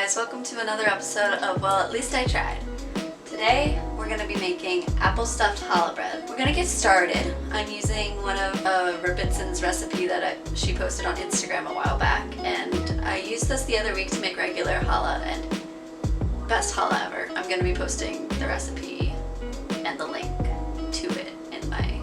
guys, welcome to another episode of Well, At Least I Tried. Today we're going to be making apple stuffed challah bread. We're going to get started. I'm using one of Robinson's recipe that she posted on Instagram a while back, and I used this the other week to make regular challah, and best challah ever. I'm going to be posting the recipe and the link to it in my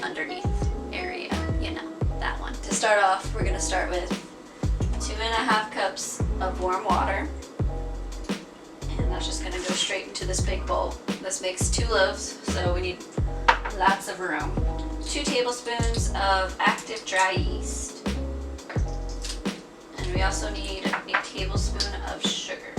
underneath area, you know, that one. To start off, we're going to start with 2.5 cups of warm water, and that's just going to go straight into this big bowl. This makes 2 loaves, so we need lots of room. 2 tablespoons of active dry yeast, and we also need a tablespoon of sugar.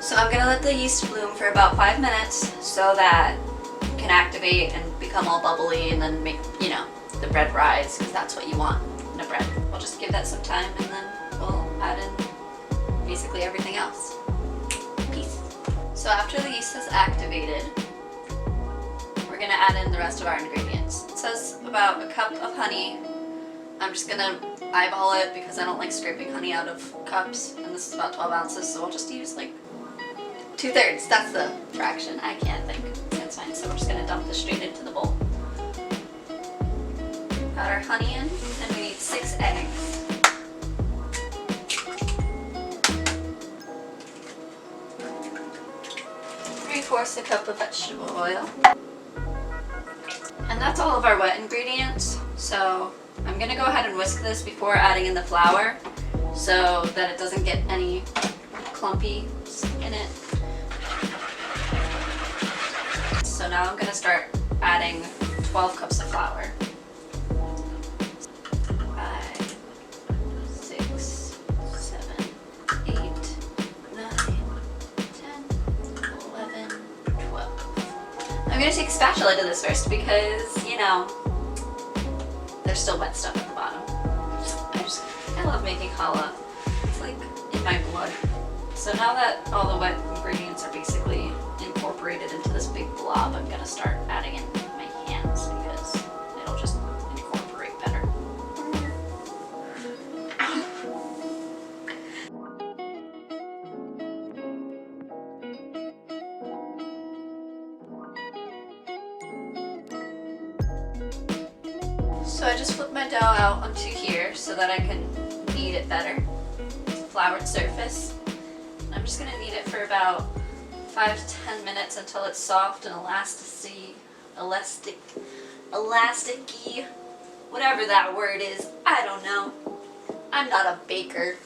So I'm going to let the yeast bloom for about 5 minutes so that it can activate and become all bubbly and then make, you know, the bread rise, because that's what you want in a bread. We'll just give that some time and then we'll add in basically everything else. Peace. So after the yeast has activated, we're going to add in the rest of our ingredients. It says about a cup of honey. I'm just going to eyeball it because I don't like scraping honey out of cups, and this is about 12 ounces, so we'll just use like 2/3. That's the fraction. I can't think. That's fine. So we're just going to dump this straight into the bowl. Add our honey in, and we need 6 eggs. Three-fourths a cup of vegetable oil. And that's all of our wet ingredients. So I'm going to go ahead and whisk this before adding in the flour so that it doesn't get any clumpy in it. So now I'm going to start adding 12 cups of flour. 5, 6, 7, 8, 9, 10, 11, 12. I'm going to take a spatula to this first because, you know, there's still wet stuff at the bottom. I love making challah. It's like in my blood. So now that all the wet ingredients are basically incorporated into this big blob, I'm going to start adding in my hands because it'll just incorporate better. So I just flipped my dough out onto here so that I can knead it better. It's a floured surface. And I'm just going to knead it for about 5 to 10 minutes until it's soft and elasticy, whatever that word is. I don't know. I'm not a baker.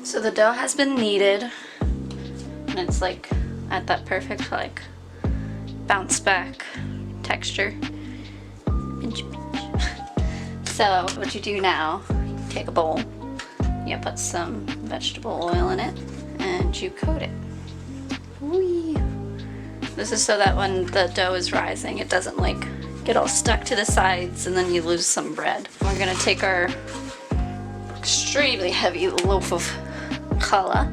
So the dough has been kneaded, and it's like at that perfect like bounce back texture. So what you do now, you take a bowl, you put some vegetable oil in it, and you coat it. Whee! This is so that when the dough is rising, it doesn't like get all stuck to the sides and then you lose some bread. We're gonna take our extremely heavy loaf of challah,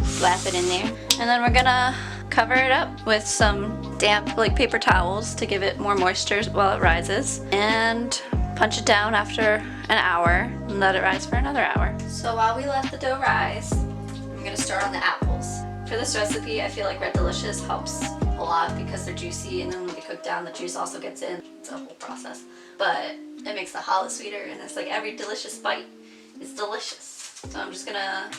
slap it in there, and then we're gonna cover it up with some damp like paper towels to give it more moisture while it rises, and punch it down after an hour and let it rise for another hour. So while we let the dough rise, I'm gonna start on the apples. For this recipe, I feel like Red Delicious helps a lot because they're juicy, and then when they cook down, the juice also gets in. It's a whole process, but it makes the challah sweeter, and it's like every delicious bite is delicious. So I'm just gonna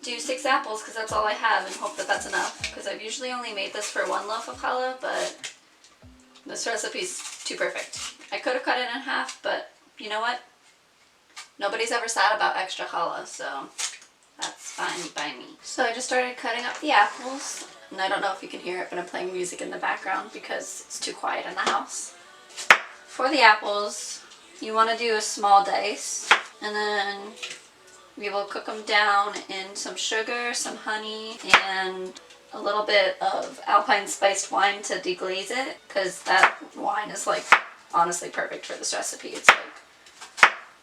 do 6 apples because that's all I have, and hope that that's enough, because I've usually only made this for 1 loaf of challah, but this recipe's too perfect. I could have cut it in half, but you know what? Nobody's ever sad about extra challah, so that's fine by me. So I just started cutting up the apples, and I don't know if you can hear it, but I'm playing music in the background because it's too quiet in the house. For the apples, you want to do a small dice, and then we will cook them down in some sugar, some honey, and a little bit of Alpine Spiced wine to deglaze it, because that wine is like honestly perfect for this recipe. It's like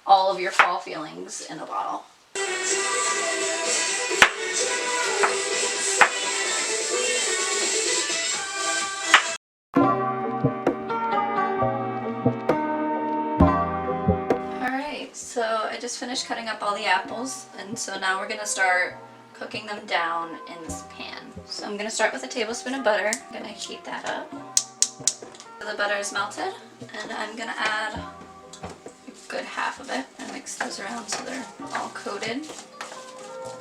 all of your fall feelings in a bottle. Alright, so I just finished cutting up all the apples, and so now we're gonna start cooking them down in this pan. So I'm gonna start with a tablespoon of butter. I'm gonna heat that up. The butter is melted, and I'm gonna add a good half of it and mix those around so they're all coated.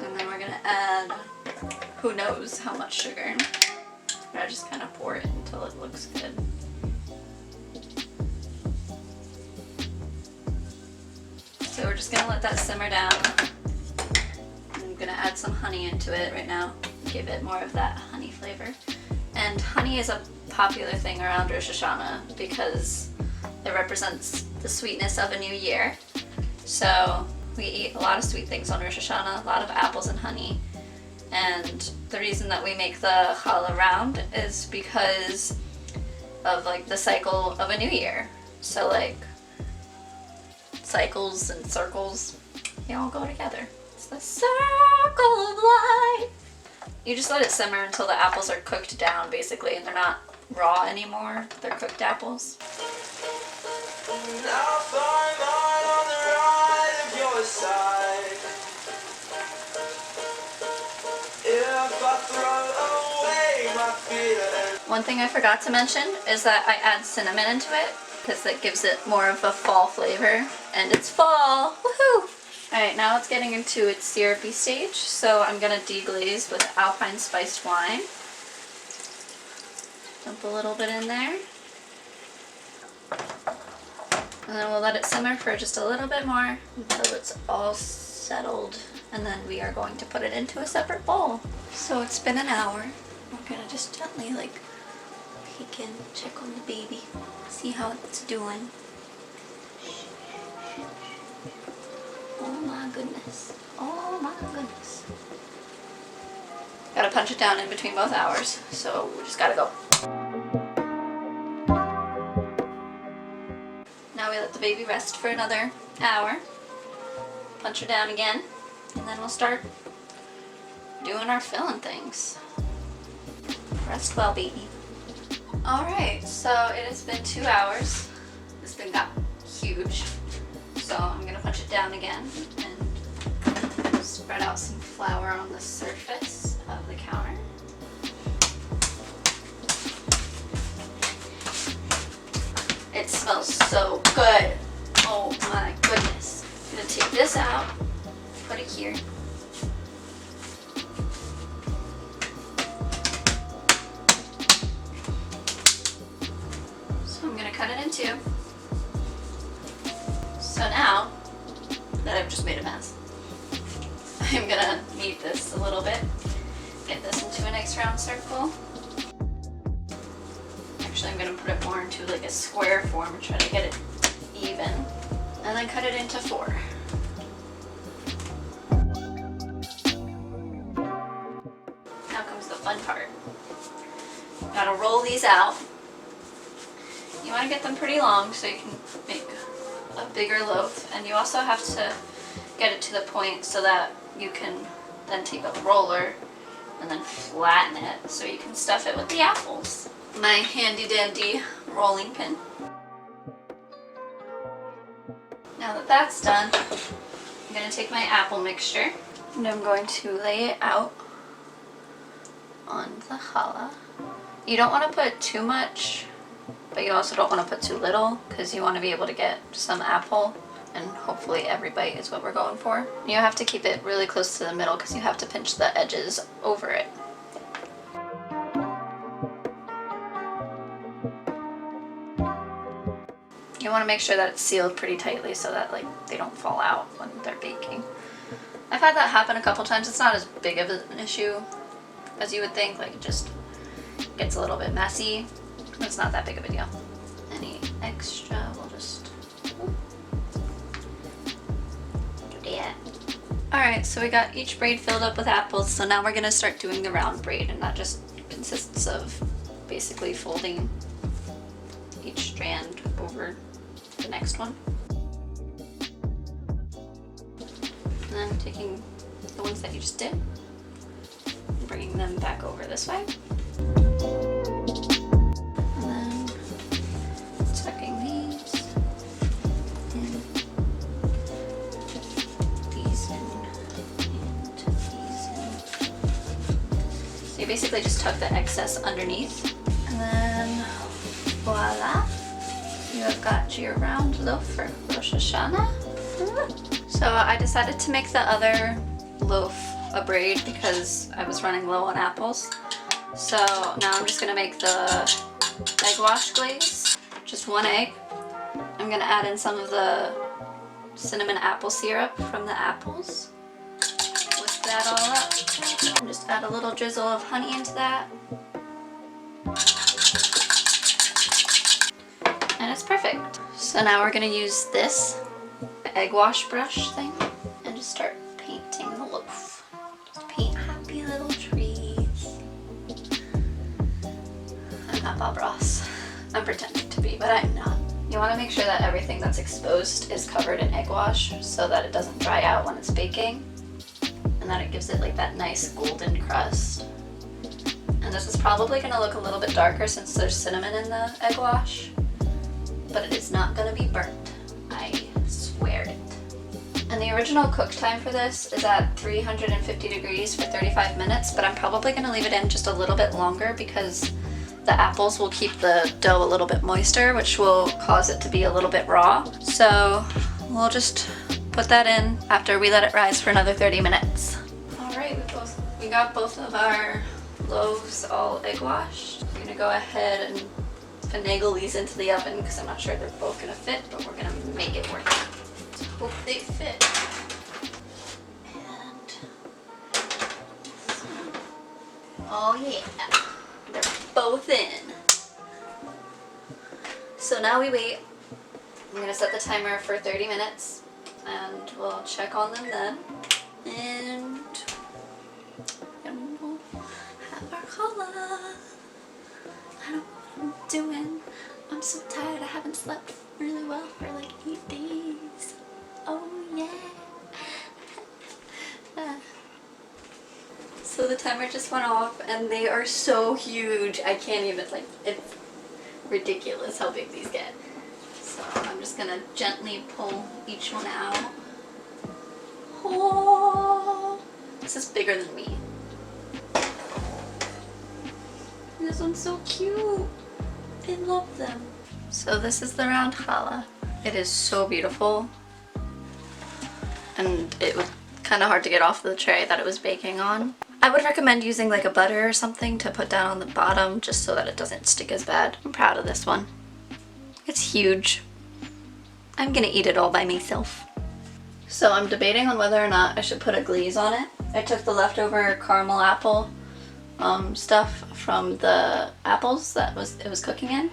And then we're gonna add who knows how much sugar. I just kind of pour it until it looks good. So we're just gonna let that simmer down. I'm gonna add some honey into it right now, give it more of that honey flavor. And honey is a popular thing around Rosh Hashanah because it represents the sweetness of a new year. So we eat a lot of sweet things on Rosh Hashanah, a lot of apples and honey. And the reason that we make the challah round is because of like the cycle of a new year. So like cycles and circles, they all go together. It's the circle of life. You just let it simmer until the apples are cooked down basically, and they're not raw anymore. They're cooked apples. One thing I forgot to mention is that I add cinnamon into it because that gives it more of a fall flavor, and it's fall! Woohoo! Alright, now it's getting into its syrupy stage, so I'm gonna deglaze with Alpine Spiced wine. Dump a little bit in there. And then we'll let it simmer for just a little bit more until it's all settled, and then we are going to put it into a separate bowl. So it's been an hour. We're gonna just gently like peek in, check on the baby, see how it's doing. Oh my goodness. Oh my goodness. Gotta punch it down in between both hours, so we just gotta go. Now we let the baby rest for another hour. Punch her down again, and then we'll start doing our filling things. Rest well, baby. Alright, so it has been 2 hours. This thing got huge. So I'm gonna punch it down again and spread out some flour on the surface of the counter. It smells so good. Oh my goodness. I'm gonna take this out, put it here. So I'm gonna cut it in two. So now that I've just made a mess, I'm gonna knead this a little bit, get this into a nice round circle. Actually, I'm gonna put it more into like a square form and try to get it even, and then cut it into 4. Now comes the fun part. Gotta roll these out. You want to get them pretty long so you can make a bigger loaf, and you also have to get it to the point so that you can then take a roller and then flatten it so you can stuff it with the apples. My handy dandy rolling pin. Now that that's done, I'm going to take my apple mixture and I'm going to lay it out on the challah. You don't want to put too much, but you also don't want to put too little because you want to be able to get some apple, and hopefully every bite is what we're going for. You have to keep it really close to the middle because you have to pinch the edges over it. You want to make sure that it's sealed pretty tightly so that like they don't fall out when they're baking. I've had that happen a couple times. It's not as big of an issue as you would think. Like it just gets a little bit messy. It's not that big of a deal. Any extra, we'll just do that. Alright, so we got each braid filled up with apples, so now we're going to start doing the round braid and not just consists of basically folding each strand over the next one. And then taking the ones that you just did and bringing them back over this way. And then tucking these in, these in, and these in. So you basically just tuck the excess underneath. And then voila, you have got your round loaf for Rosh Hashanah. So I decided to make the other loaf a braid because I was running low on apples. So now I'm just gonna make the egg wash glaze, just 1 egg. I'm gonna add in some of the cinnamon apple syrup from the apples. Whisk that all up. And just add a little drizzle of honey into that. And it's perfect. So now we're gonna use this egg wash brush thing and just start painting the loaf. Just paint happy little trees. I'm not Bob Ross. I'm pretending to be, but I'm not. You want to make sure that everything that's exposed is covered in egg wash so that it doesn't dry out when it's baking and that it gives it like that nice golden crust. And this is probably going to look a little bit darker since there's cinnamon in the egg wash, but it is not going to be burnt. I swear it. And the original cook time for this is at 350 degrees for 35 minutes, but I'm probably going to leave it in just a little bit longer because the apples will keep the dough a little bit moister, which will cause it to be a little bit raw. So we'll just put that in after we let it rise for another 30 minutes. All right, we got both of our loaves all egg washed. We're gonna go ahead and finagle these into the oven because I'm not sure they're both gonna fit, but we're gonna make it work. So hope they fit. And oh yeah, they're both in. So now we wait. I'm gonna set the timer for 30 minutes and we'll check on them then. And we'll have our challah. I don't know what I'm doing. I'm so tired. I haven't slept really well for like 8 days. Oh yeah. So the timer just went off and they are so huge. I can't even, like, it's ridiculous how big these get. So I'm just gonna gently pull each one out. Oh, this is bigger than me. This one's so cute. I love them. So this is the round challah. It is so beautiful. And it was kind of hard to get off the tray that it was baking on. I would recommend using like a butter or something to put down on the bottom just so that it doesn't stick as bad. I'm proud of this one. It's huge. I'm gonna eat it all by myself. So I'm debating on whether or not I should put a glaze on it. I took the leftover caramel apple stuff from the apples that it was cooking in,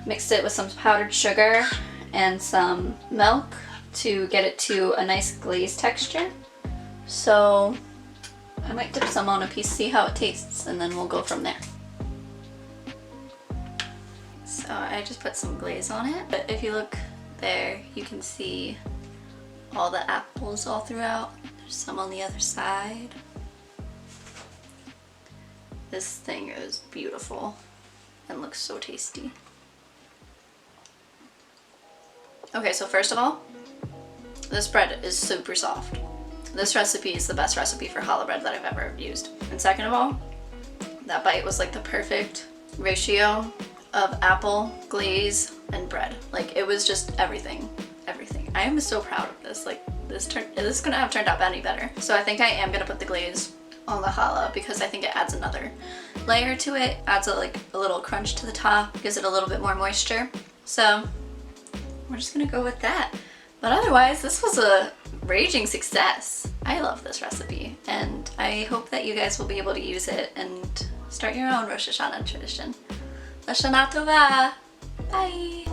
mixed it with some powdered sugar and some milk to get it to a nice glaze texture. So I might dip some on a piece, see how it tastes, and then we'll go from there. So I just put some glaze on it, but if you look there, you can see all the apples all throughout. There's some on the other side. This thing is beautiful and looks so tasty. Okay, so first of all, this bread is super soft. This recipe is the best recipe for challah bread that I've ever used. And second of all, that bite was like the perfect ratio of apple, glaze, and bread. Like it was just everything, everything. I am so proud of this. Like this couldn't have turned out any better. So I think I am gonna put the glaze on the challah because I think it adds another layer to it, adds a little crunch to the top, gives it a little bit more moisture. So we're just gonna go with that. But otherwise, this was a raging success. I love this recipe, and I hope that you guys will be able to use it and start your own Rosh Hashanah tradition. Lashana Tova! Bye!